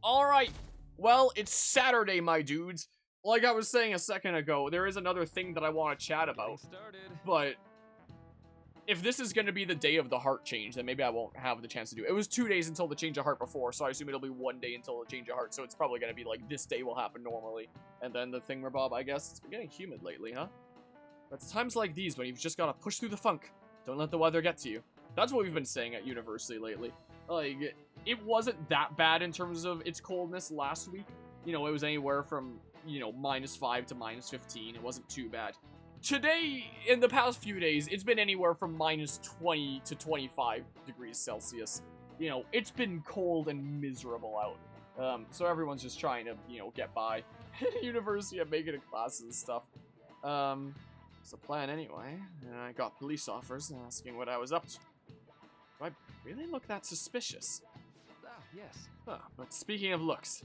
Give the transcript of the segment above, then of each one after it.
Alright, well, it's Saturday, my dudes. Like I was saying a second ago, there is another thing that I want to chat about. But if this is going to be the day of the heart change, then maybe I won't have the chance to do it. It was 2 days until the change of heart before, so I assume it'll be 1 day until the change of heart. So it's probably going to be like this day will happen normally. And then the thingamabob, I guess. It's been getting humid lately, huh? But it's times like these when you've just got to push through the funk. Don't let the weather get to you. That's what we've been saying at university lately. Like, it wasn't that bad in terms of its coldness last week. You know, it was anywhere from, you know, -5 to -15. It wasn't too bad. Today, in the past few days, it's been anywhere from -20 to 25 degrees Celsius. You know, it's been cold and miserable out. So everyone's just trying to, you know, get by. University, I'm making it classes and stuff. It's the plan anyway. And I got police officers asking what I was up to. Do I really look that suspicious? Ah, yes. Huh, but speaking of looks,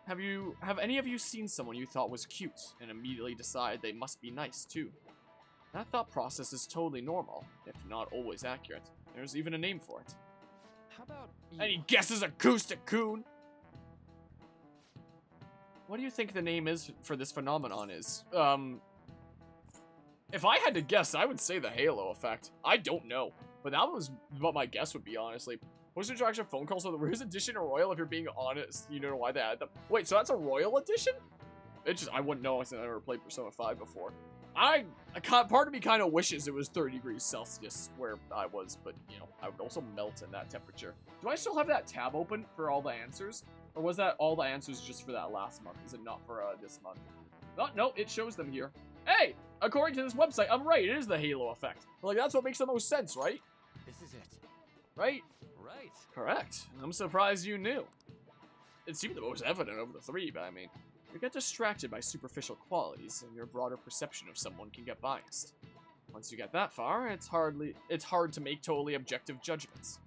have any of you seen someone you thought was cute and immediately decide they must be nice too? That thought process is totally normal, if not always accurate. There's even a name for it. How about you? Any guesses, Acoustic Coon? What do you think the name is for this phenomenon is? If I had to guess, I would say the halo effect. I don't know, but that was what my guess would be, honestly. Post interaction phone calls are the weirdest edition or royal, if you're being honest. You don't know why they add them. Wait, so that's a royal edition? I wouldn't know since I never played Persona 5 before. Part of me kind of wishes it was 30 degrees Celsius where I was, but, you know, I would also melt in that temperature. Do I still have that tab open for all the answers? Or was that all the answers just for that last month? Is it not for this month? Oh, no, it shows them here. Hey, according to this website, I'm right. It is the halo effect. Like, that's what makes the most sense, right? This is it. Right? Right. Correct. I'm surprised you knew. It seemed the most evident of the three, but I mean, you get distracted by superficial qualities, and your broader perception of someone can get biased. Once you get that far, it's hard to make totally objective judgments.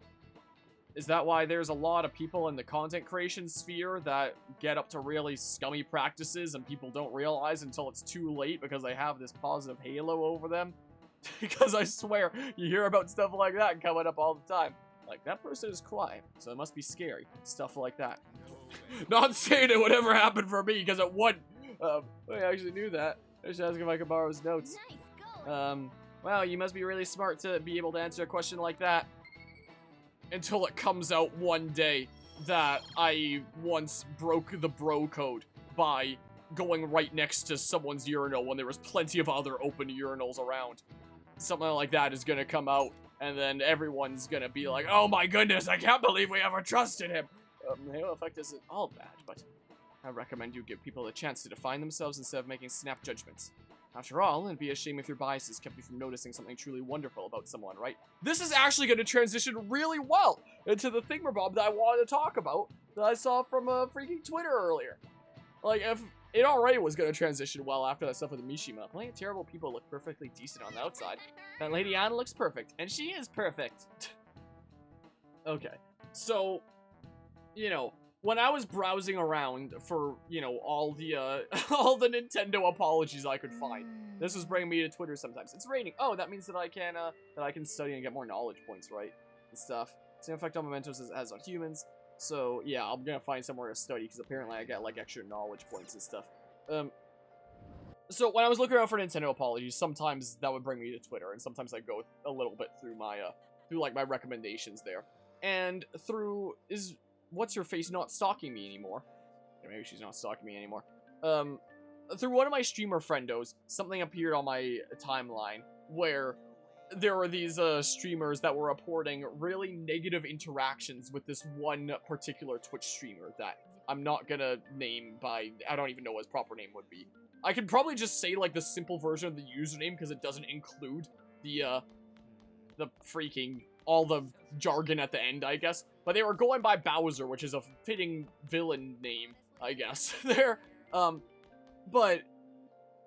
Is that why there's a lot of people in the content creation sphere that get up to really scummy practices and people don't realize until it's too late because they have this positive halo over them? Because I swear, you hear about stuff like that coming up all the time. Like, that person is quiet, so it must be scary. Stuff like that. Not saying it would ever happen for me, because it wouldn't. I actually knew that. I should ask if I could borrow his notes. Well, you must be really smart to be able to answer a question like that. Until it comes out one day that I once broke the bro code by going right next to someone's urinal when there was plenty of other open urinals around. Something like that is gonna come out, and then everyone's gonna be like, oh my goodness, I can't believe we ever trusted him. The halo effect isn't all bad, but I recommend you give people a chance to define themselves instead of making snap judgments. After all, it'd be a shame if your biases kept you from noticing something truly wonderful about someone, right? This is actually going to transition really well into the thingamabob that I wanted to talk about that I saw from freaking Twitter earlier. Like, if it already was going to transition well after that stuff with Mishima. Plenty of terrible people look perfectly decent on the outside. That Lady Anna looks perfect, and she is perfect. Okay, so, you know, when I was browsing around for, you know, all the all the Nintendo apologies I could find, this was bringing me to Twitter sometimes. It's raining. Oh, that means that I can study and get more knowledge points, right? And stuff. Same effect on mementos as on humans. So yeah, I'm gonna find somewhere to study because apparently I get like extra knowledge points and stuff. So when I was looking around for Nintendo apologies, sometimes that would bring me to Twitter, and sometimes I go a little bit through my like my recommendations there, and through what's her face not stalking me anymore? Yeah, maybe she's not stalking me anymore. Through one of my streamer friendos, something appeared on my timeline where there were these streamers that were reporting really negative interactions with this one particular Twitch streamer that I'm not gonna name by, I don't even know what his proper name would be. I could probably just say like the simple version of the username because it doesn't include the freaking all the jargon at the end, I guess. But they were going by Bowser, which is a fitting villain name, I guess. There, but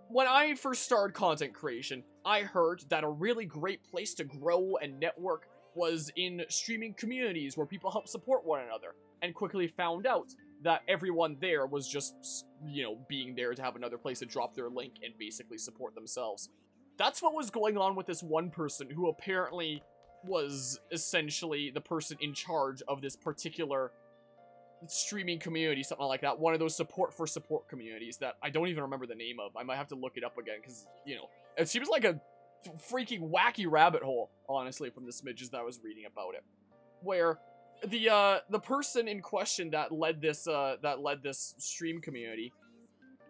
when I first started content creation, I heard that a really great place to grow and network was in streaming communities where people help support one another, and quickly found out that everyone there was just, you know, being there to have another place to drop their link and basically support themselves. That's what was going on with this one person who apparently was essentially the person in charge of this particular, streaming community, something like that. One of those support for support communities that I don't even remember the name of. I might have to look it up again because, you know, it seems like a freaking wacky rabbit hole, honestly, from the smidges that I was reading about it. Where the person in question that led this stream community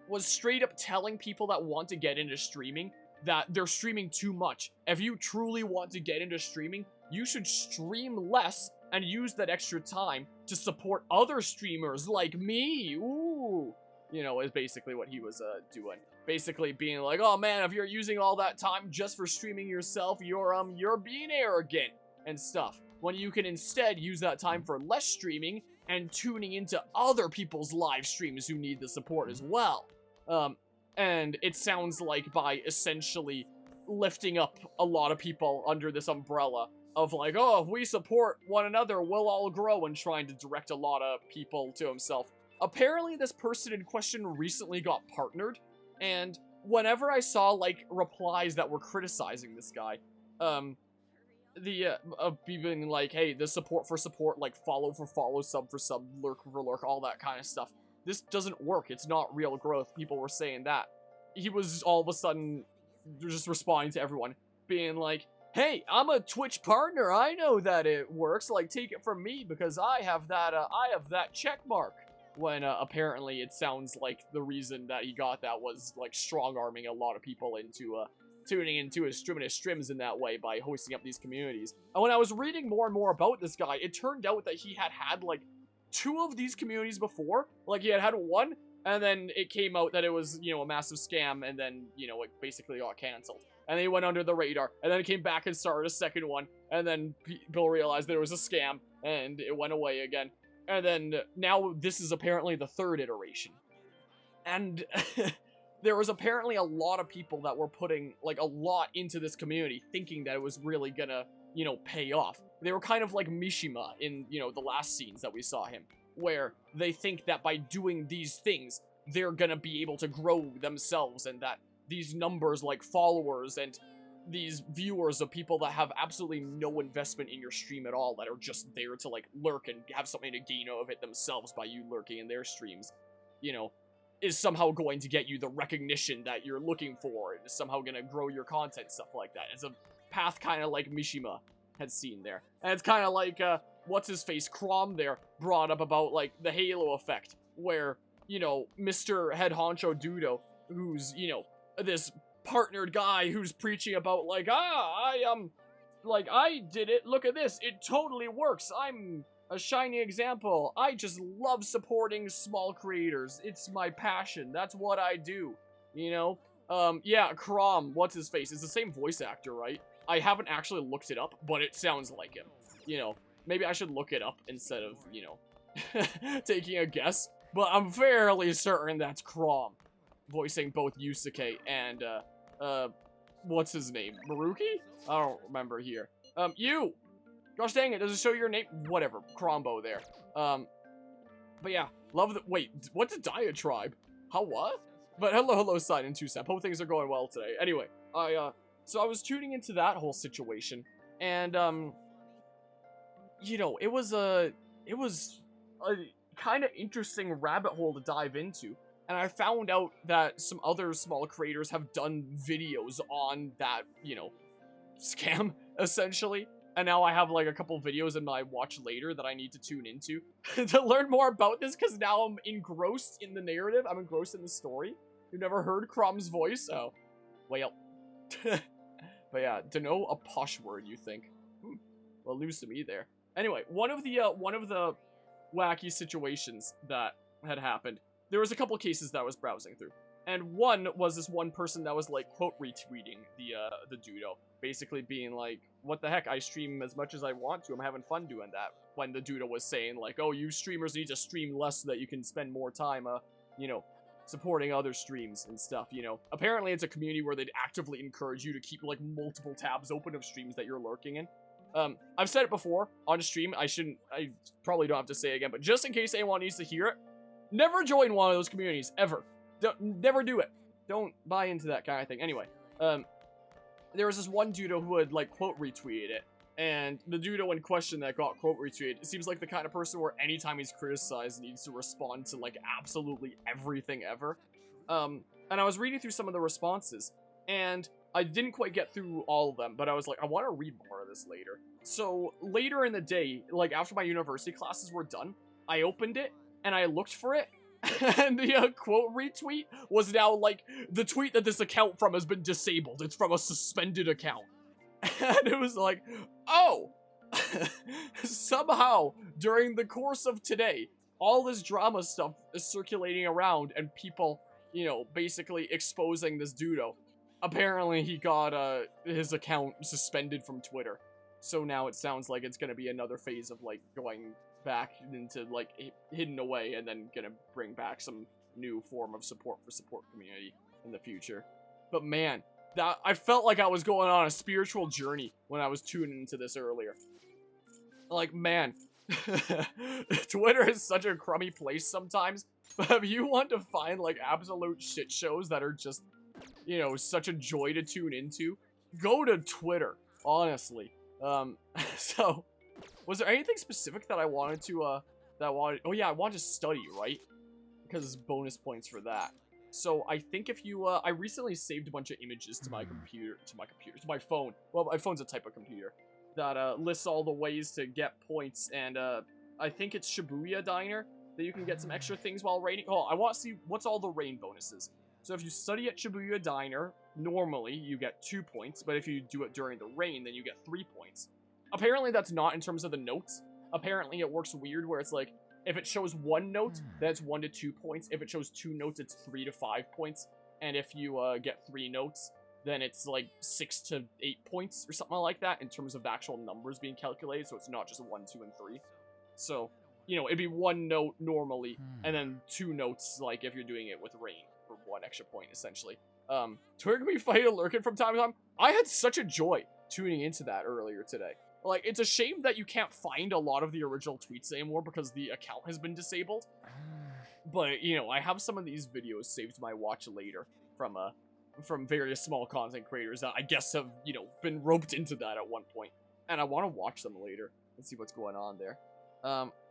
was straight up telling people that want to get into streaming that they're streaming too much. If you truly want to get into streaming, you should stream less and use that extra time to support other streamers like me. Ooh. You know, is basically what he was doing. Basically being like, oh man, if you're using all that time just for streaming yourself, you're being arrogant and stuff. When you can instead use that time for less streaming and tuning into other people's live streams who need the support as well. And it sounds like by essentially lifting up a lot of people under this umbrella of like, oh, if we support one another, we'll all grow, and trying to direct a lot of people to himself. Apparently, this person in question recently got partnered, and whenever I saw, like, replies that were criticizing this guy, being like, hey, the support for support, like, follow for follow, sub for sub, lurk for lurk, all that kind of stuff. This doesn't work. It's not real growth. People were saying that. He was all of a sudden just responding to everyone, being like, hey, I'm a Twitch partner. I know that it works. Like, take it from me because I have that check mark. When apparently it sounds like the reason that he got that was like strong-arming a lot of people into tuning into his streams in that way by hosting up these communities. And when I was reading more and more about this guy, it turned out that he had like 2 of these communities before. Like, he had one, and then it came out that it was, you know, a massive scam, and then, you know, it basically got canceled. And then he went under the radar, and then it came back and started a second one, and then people realized that it was a scam, and it went away again. And then now this is apparently the 3rd iteration. And there was apparently a lot of people that were putting like a lot into this community thinking that it was really gonna, you know, pay off. They were kind of like Mishima in, you know, the last scenes that we saw him, where they think that by doing these things, they're gonna be able to grow themselves, and that these numbers like followers and these viewers of people that have absolutely no investment in your stream at all, that are just there to like lurk and have something to gain out of it themselves by you lurking in their streams, you know, is somehow going to get you the recognition that you're looking for, and is somehow gonna grow your content, stuff like that. It's a path kind of like Mishima had seen there. And it's kind of like, what's-his-face, Crom there, brought up about, like, the Halo effect, where, you know, Mr. Head Honcho Dudo, who's, you know, this partnered guy who's preaching about, like, I did it, look at this, it totally works, I'm a shining example, I just love supporting small creators, it's my passion, that's what I do, you know? Yeah, Crom, what's-his-face, it's the same voice actor, right? I haven't actually looked it up, but it sounds like him, you know? Maybe I should look it up instead of, you know, taking a guess, but I'm fairly certain that's Crom, voicing both Yusuke and, what's his name? Maruki? I don't remember here. You! Gosh dang it, does it show your name? Whatever, Crombo there. But yeah, love the- wait, what's a diatribe? How what? But hello, Sign and 2-Step. Hope things are going well today. Anyway, so I was tuning into that whole situation, and, you know, it was a kind of interesting rabbit hole to dive into. And I found out that some other small creators have done videos on that, you know, scam, essentially. And now I have, like, a couple videos in my watch later that I need to tune into to learn more about this, because now I'm engrossed in the narrative. I'm engrossed in the story. You've never heard Crom's voice? Oh, well. But yeah, to know a posh word, you think. Well, news to me there. Anyway, one of the wacky situations that had happened, there was a couple cases that I was browsing through. And one was this one person that was, like, quote retweeting the Dudo. Basically being like, what the heck, I stream as much as I want to, I'm having fun doing that. When the Dudo was saying, like, oh, you streamers need to stream less so that you can spend more time, you know, supporting other streams and stuff, you know. Apparently it's a community where they'd actively encourage you to keep, like, multiple tabs open of streams that you're lurking in. I've said it before on stream, I probably don't have to say it again, but just in case anyone needs to hear it, never join one of those communities, ever. Never do it. Don't buy into that kind of thing. Anyway, there was this one dude who had, like, quote retweeted it, And the dude in question that got quote retweeted, it seems like the kind of person where anytime he's criticized needs to respond to like absolutely everything ever. And I was reading through some of the responses, and I didn't quite get through all of them, but I was like, I want to read more of this later. So later in the day, like after my university classes were done, I opened it and I looked for it, and the quote retweet was now like, the tweet that this account from has been disabled. It's from a suspended account. And it was like, oh, somehow during the course of today, all this drama stuff is circulating around and people, you know, basically exposing this dudo. Apparently he got his account suspended from Twitter. So now it sounds like it's going to be another phase of like going back into like hidden away and then going to bring back some new form of support for support community in the future. But man, that I felt like I was going on a spiritual journey when I was tuning into this earlier. Like, man, Twitter is such a crummy place sometimes. But if you want to find, like, absolute shit shows that are just, you know, such a joy to tune into, go to Twitter, honestly. So, was there anything specific that I wanted to, oh yeah, I wanted to study, right? Because it's bonus points for that. So I think if you, I recently saved a bunch of images to my phone. Well, my phone's a type of computer that lists all the ways to get points, and I think it's Shibuya Diner that you can get some extra things while raiding. Oh, I want to see what's all the rain bonuses. So if you study at Shibuya Diner, normally you get 2 points, but if you do it during the rain, then you get 3 points. Apparently that's not in terms of the notes. Apparently it works weird where it's like, if it shows 1 note, then it's 1 to 2 points. If it shows 2 notes, it's 3 to 5 points. And if you get 3 notes, then it's like 6 to 8 points or something like that in terms of the actual numbers being calculated. So it's not just 1, 2, and 3. So, you know, it'd be 1 note normally, and then 2 notes like if you're doing it with rain for 1 extra point, essentially. Twitter can be fighting lurking from time to time. I had such a joy tuning into that earlier today. Like, it's a shame that you can't find a lot of the original tweets anymore because the account has been disabled. But, you know, I have some of these videos saved to my watch later from various small content creators that I guess have, you know, been roped into that at one point. And I want to watch them later and see what's going on there.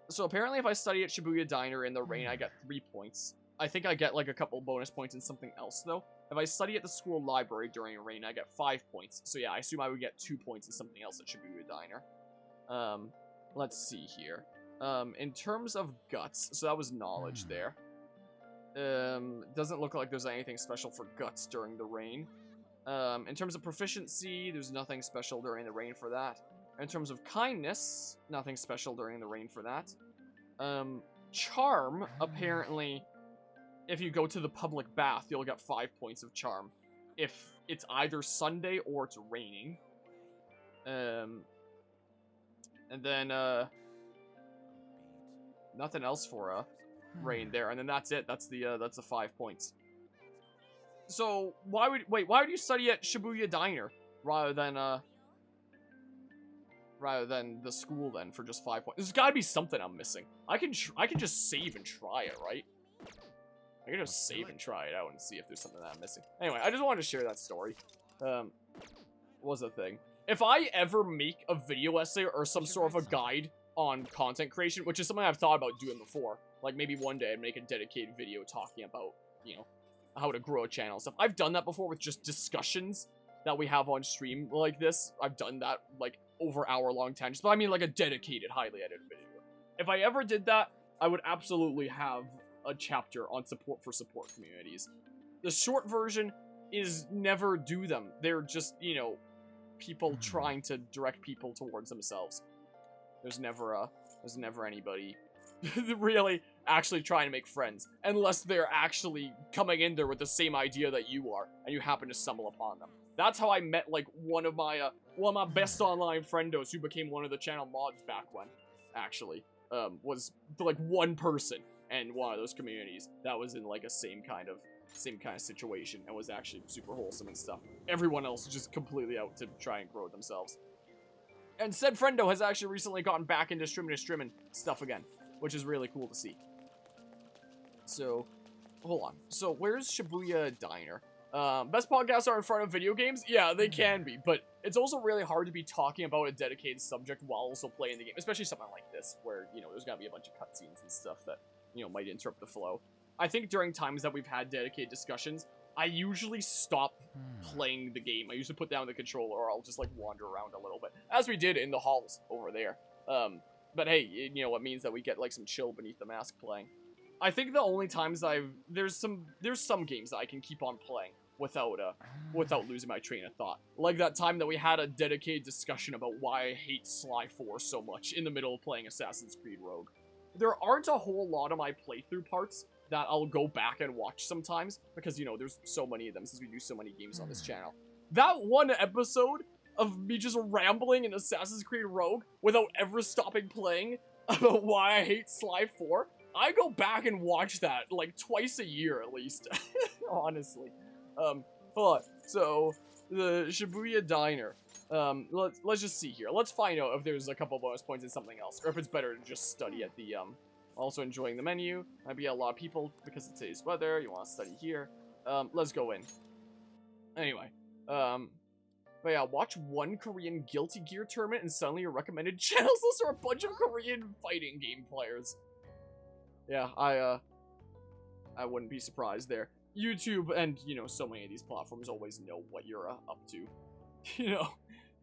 So apparently if I study at Shibuya Diner in the rain, I get 3 points. I think I get, like, a couple bonus points in something else, though. If I study at the school library during rain, I get 5 points. So yeah, I assume I would get 2 points in something else at Shibuya Diner. Let's see here. In terms of guts, so that was knowledge there. Doesn't look like there's anything special for guts during the rain. In terms of proficiency, there's nothing special during the rain for that. In terms of kindness, nothing special during the rain for that. Charm, apparently, if you go to the public bath, you'll get 5 points of charm. If it's either Sunday or it's raining. And then, nothing else for, rain there. And then that's it. That's the 5 points. So, why would you study at Shibuya Diner rather than the school then for just 5 points? There's gotta be something I'm missing. I can just save and try it, right? I can just save and try it out and see if there's something that I'm missing. Anyway, I just wanted to share that story. Was a thing. If I ever make a video essay or some sort of a guide on content creation, which is something I've thought about doing before, like maybe one day I'd make a dedicated video talking about, you know, how to grow a channel and stuff. I've done that before with just discussions that we have on stream like this. I've done that, like, over hour-long tangents, but I mean, like, a dedicated, highly edited video. If I ever did that, I would absolutely have a chapter on support for support communities. The short version is never do them. They're just, you know, people trying to direct people towards themselves. There's never anybody really actually trying to make friends, unless they're actually coming in there with the same idea that you are, and you happen to stumble upon them. That's how I met, like, one of my best online friendos who became one of the channel mods back when, actually, was, like, one person in one of those communities that was in, like, a same kind of situation and was actually super wholesome and stuff. Everyone else is just completely out to try and grow themselves. And said friendo has actually recently gotten back into streaming stuff again, which is really cool to see. So, hold on. So, where's Shibuya Diner? Best podcasts are in front of video games? Yeah, they can be, but it's also really hard to be talking about a dedicated subject while also playing the game, especially something like this, where, you know, there's gonna be a bunch of cutscenes and stuff that, you know, might interrupt the flow. I think during times that we've had dedicated discussions, I usually stop playing the game. I usually put down the controller, or I'll just, like, wander around a little bit, as we did in the halls over there. But hey, you know, it means that we get, like, some chill beneath the mask playing. I think the only times there's some games that I can keep on playing without losing my train of thought. Like that time that we had a dedicated discussion about why I hate Sly 4 so much in the middle of playing Assassin's Creed Rogue. There aren't a whole lot of my playthrough parts that I'll go back and watch sometimes, because, you know, there's so many of them since we do so many games on this channel. That one episode of me just rambling in Assassin's Creed Rogue without ever stopping playing about why I hate Sly 4, I go back and watch that, like, twice a year at least, honestly. Hold on. So, the Shibuya Diner. Let's just see here. Let's find out if there's a couple bonus points in something else, or if it's better to just study at the, also enjoying the menu. Might be a lot of people because of today's weather. You want to study here. Let's go in. Anyway, but yeah, watch one Korean Guilty Gear tournament and suddenly your recommended channels lists are a bunch of Korean fighting game players. Yeah, I wouldn't be surprised there. YouTube and, you know, so many of these platforms always know what you're up to, you know,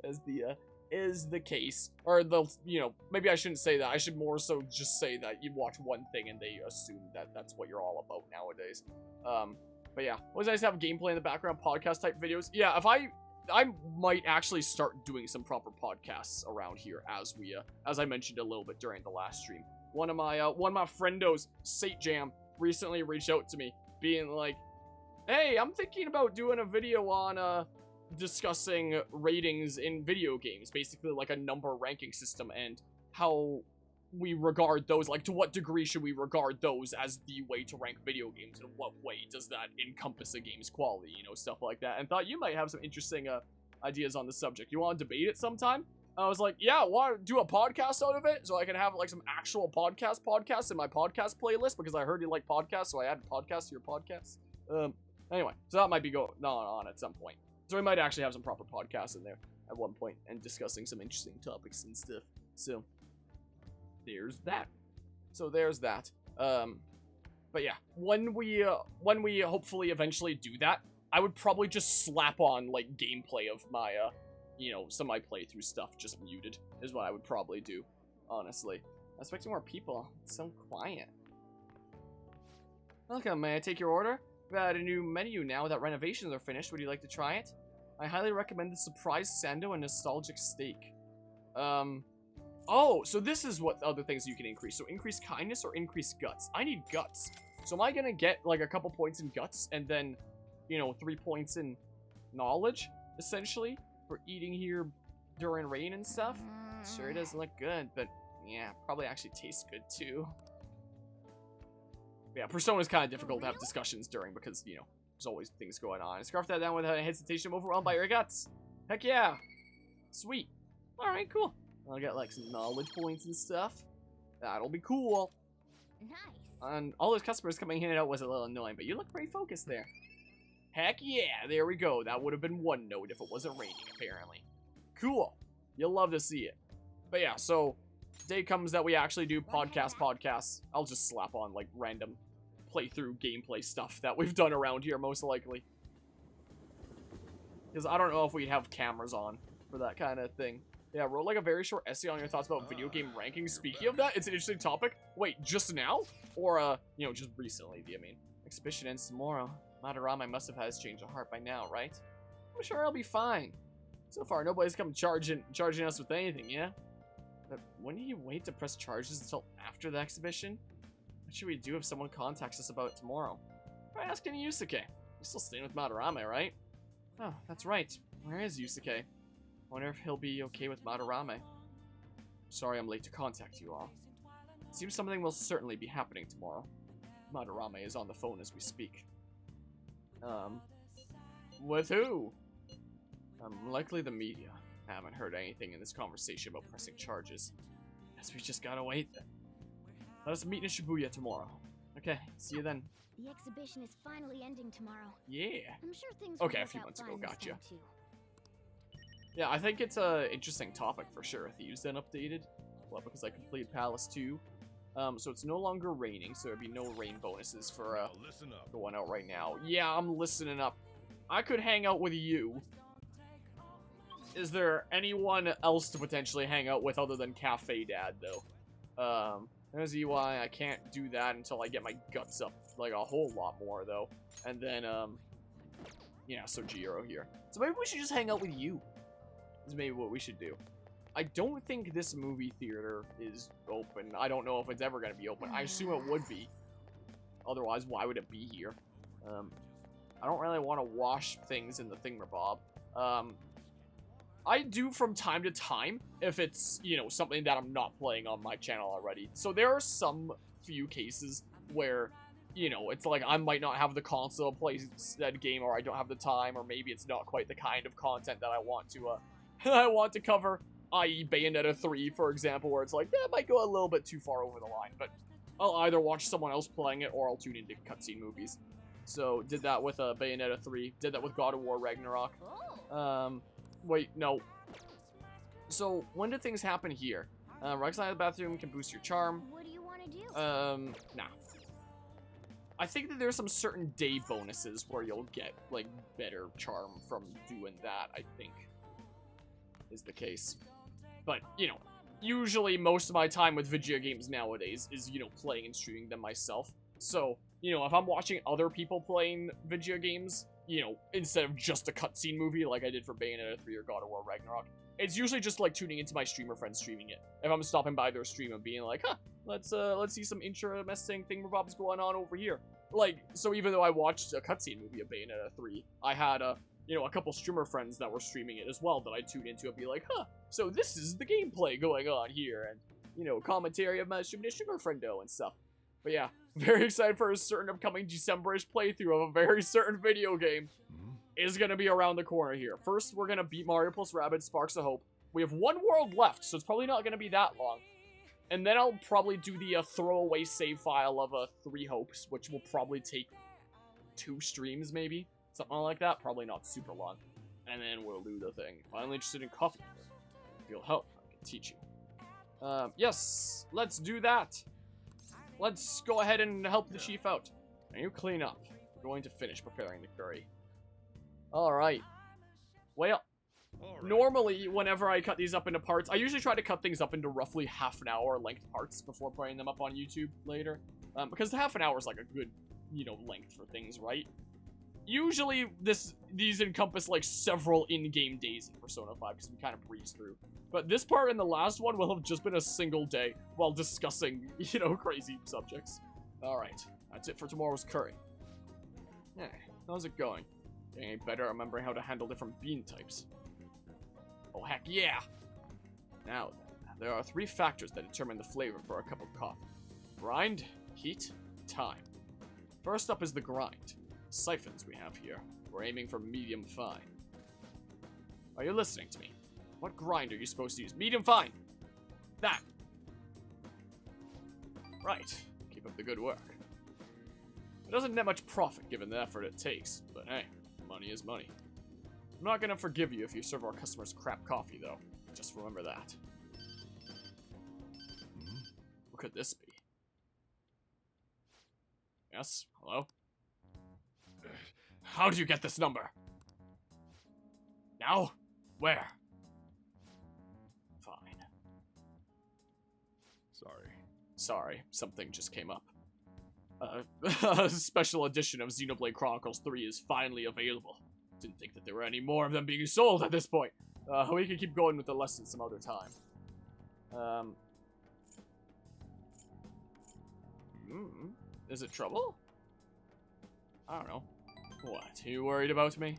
as the, is the case. Or they'll, you know, maybe I shouldn't say that. I should more so just say that you watch one thing and they assume that that's what you're all about nowadays. But yeah, always nice to have gameplay in the background, podcast type videos. Yeah, if I might actually start doing some proper podcasts around here as I mentioned a little bit during the last stream. One of my friendos, Sate Jam, recently reached out to me, being like, hey, I'm thinking about doing a video on, discussing ratings in video games, basically like a number ranking system, and how we regard those, like, to what degree should we regard those as the way to rank video games, and what way does that encompass a game's quality, you know, stuff like that, and thought you might have some interesting, ideas on the subject. You want to debate it sometime? I was like, yeah, want to do a podcast out of it, so I can have, like, some actual podcasts in my podcast playlist, because I heard you like podcasts, so I added podcasts to your podcast. Anyway, so that might be going on at some point. So we might actually have some proper podcasts in there at one point, and discussing some interesting topics and stuff. So, there's that. But yeah, when we hopefully eventually do that, I would probably just slap on, like, gameplay of my, you know, some of my playthrough stuff just muted, is what I would probably do, honestly. I'm expecting more people. It's so quiet. Welcome, may I take your order? We've got a new menu now that renovations are finished. Would you like to try it? I highly recommend the surprise sando and nostalgic steak. Oh, so this is what other things you can increase. So increase kindness or increase guts. I need guts. So am I gonna get, like, a couple points in guts and then, you know, 3 points in knowledge, essentially, for eating here during rain and stuff? Sure, it does look good, but yeah, probably actually tastes good too. Yeah, Persona's kind of difficult to have discussions during because, you know, there's always things going on. Scarf that down without hesitation. I'm overwhelmed by your guts. Heck yeah. Sweet. Alright, cool. I'll get, like, some knowledge points and stuff. That'll be cool. Nice. And all those customers coming in and out was a little annoying, but you look pretty focused there. Heck yeah, there we go. That would have been one note if it wasn't raining, apparently. Cool. You'll love to see it. But yeah, so day comes that we actually do podcasts. I'll just slap on, like, random playthrough gameplay stuff that we've done around here, most likely. Because I don't know if we'd have cameras on for that kind of thing. Yeah, wrote, like, a very short essay on your thoughts about video game rankings. Speaking of that, it's an interesting topic. Wait, just now? Or, you know, just recently, do you mean? Exhibition ends tomorrow. Madarame must have had his change of heart by now, right? I'm sure I'll be fine. So far, nobody's come charging us with anything, yeah? But wouldn't you wait to press charges until after the exhibition? What should we do if someone contacts us about it tomorrow? Try asking Yusuke. You're still staying with Madarame, right? Oh, that's right. Where is Yusuke? Wonder if he'll be okay with Madarame. Sorry I'm late to contact you all. It seems something will certainly be happening tomorrow. Madarame is on the phone as we speak. With who? Likely the media. I haven't heard anything in this conversation about pressing charges. Guess we just gotta wait then. Let us meet in Shibuya tomorrow. Okay, see you then. The exhibition is finally ending tomorrow. Yeah. I'm sure things Okay, will a work few out months ago, fine this gotcha. time, too. Yeah, I think it's a interesting topic for sure. Thieves then updated. Well, because I completed Palace 2. So it's no longer raining, so there'd be no rain bonuses for Listen up. the one out right now. Yeah, I'm listening up. I could hang out with you. Is there anyone else to potentially hang out with other than Cafe Dad, though? There's EY. I can't do that until I get my guts up, like, a whole lot more, though. And then, yeah, so Jiro here. So maybe we should just hang out with you. Is maybe what we should do. I don't think this movie theater is open. I don't know if it's ever going to be open. I assume it would be. Otherwise, why would it be here? I don't really want to wash things in the thingamabob. I do from time to time if it's, you know, something that I'm not playing on my channel already. So there are some few cases where, you know, it's like I might not have the console to play that game, or I don't have the time, or maybe it's not quite the kind of content that I want to cover, i.e. Bayonetta 3, for example, where it's like, that might go a little bit too far over the line, but I'll either watch someone else playing it, or I'll tune into cutscene movies. So, did that with Bayonetta 3, did that with God of War Ragnarok. Wait, no. So, when do things happen here? Right side of the bathroom can boost your charm. What do you want to do? Nah. I think that there's some certain day bonuses where you'll get, like, better charm from doing that, I think, is the case. But, you know, usually most of my time with video games nowadays is, you know, playing and streaming them myself. So, you know, if I'm watching other people playing video games, you know, instead of just a cutscene movie like I did for Bayonetta 3 or God of War Ragnarok, it's usually just like tuning into my streamer friends streaming it. If I'm stopping by their stream and being like, huh, let's see some interesting thingamabobs going on over here. Like, so even though I watched a cutscene movie of Bayonetta 3, I had you know, a couple streamer friends that were streaming it as well that I tuned into and be like, huh, so this is the gameplay going on here, and, you know, commentary of my streamer friendo and stuff. But yeah, very excited for a certain upcoming December-ish playthrough of a very certain video game. Is gonna be around the corner here. First, we're gonna beat Mario plus Rabbids Sparks of Hope. We have one world left, so it's probably not gonna be that long. And then I'll probably do the throwaway save file of 3 Hopes, which will probably take 2 streams, maybe? Something like that. Probably not super long. And then we'll do the thing. Finally interested in coffee. If you'll help, I can teach you. Yes, let's do that. Let's go ahead and help the chief out. Now you clean up. We're going to finish preparing the curry. Alright. Well, normally, whenever I cut these up into parts, I usually try to cut things up into roughly half an hour length parts before putting them up on YouTube later. Because the half an hour is like a good, you know, length for things, right? Usually, these encompass like several in-game days in Persona 5 because we kind of breeze through. But this part and the last one will have just been a single day while discussing, you know, crazy subjects. Alright, that's it for tomorrow's curry. Yeah, how's it going? Getting any better at remembering how to handle different bean types? Oh, heck yeah! Now then, there are 3 factors that determine the flavor for a cup of coffee. Grind, heat, time. First up is the grind. Siphons we have here. We're aiming for medium fine. Are you listening to me? What grind are you supposed to use? Medium fine! That! Right. Keep up the good work. It doesn't net much profit given the effort it takes, but hey, money is money. I'm not gonna forgive you if you serve our customers crap coffee, though. Just remember that. What could this be? Yes? Hello? How did you get this number? Now? Where? Fine. Sorry, something just came up. A special edition of Xenoblade Chronicles 3 is finally available. Didn't think that there were any more of them being sold at this point. We can keep going with the lesson some other time. Is it trouble? I don't know. What, are you worried about me?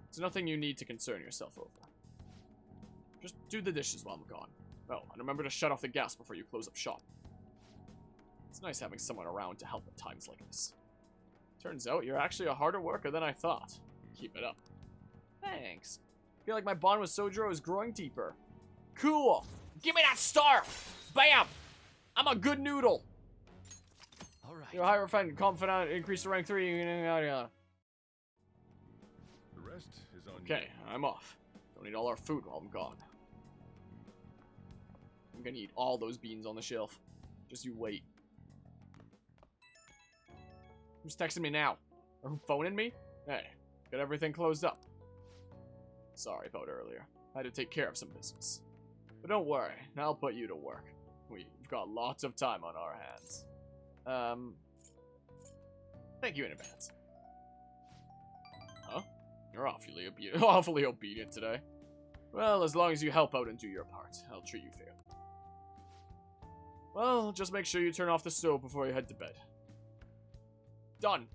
It's nothing you need to concern yourself over. Just do the dishes while I'm gone. Oh, and remember to shut off the gas before you close up shop. It's nice having someone around to help at times like this. Turns out you're actually a harder worker than I thought. Keep it up. Thanks. I feel like my bond with Sojiro is growing deeper. Cool! Give me that star! Bam! I'm a good noodle! All right. You're high refined, confident, increase to rank 3, yada yada. The rest is on Okay, I'm off. Don't need all our food while I'm gone. I'm gonna eat all those beans on the shelf. Just you wait. Who's texting me now? Or who phoning me? Hey, got everything closed up. Sorry about earlier. I had to take care of some business. But don't worry, I'll put you to work. We've got lots of time on our hands. Thank you in advance. Huh? You're awfully obedient today. Well, as long as you help out and do your part, I'll treat you fairly. Well, just make sure you turn off the stove before you head to bed. Done.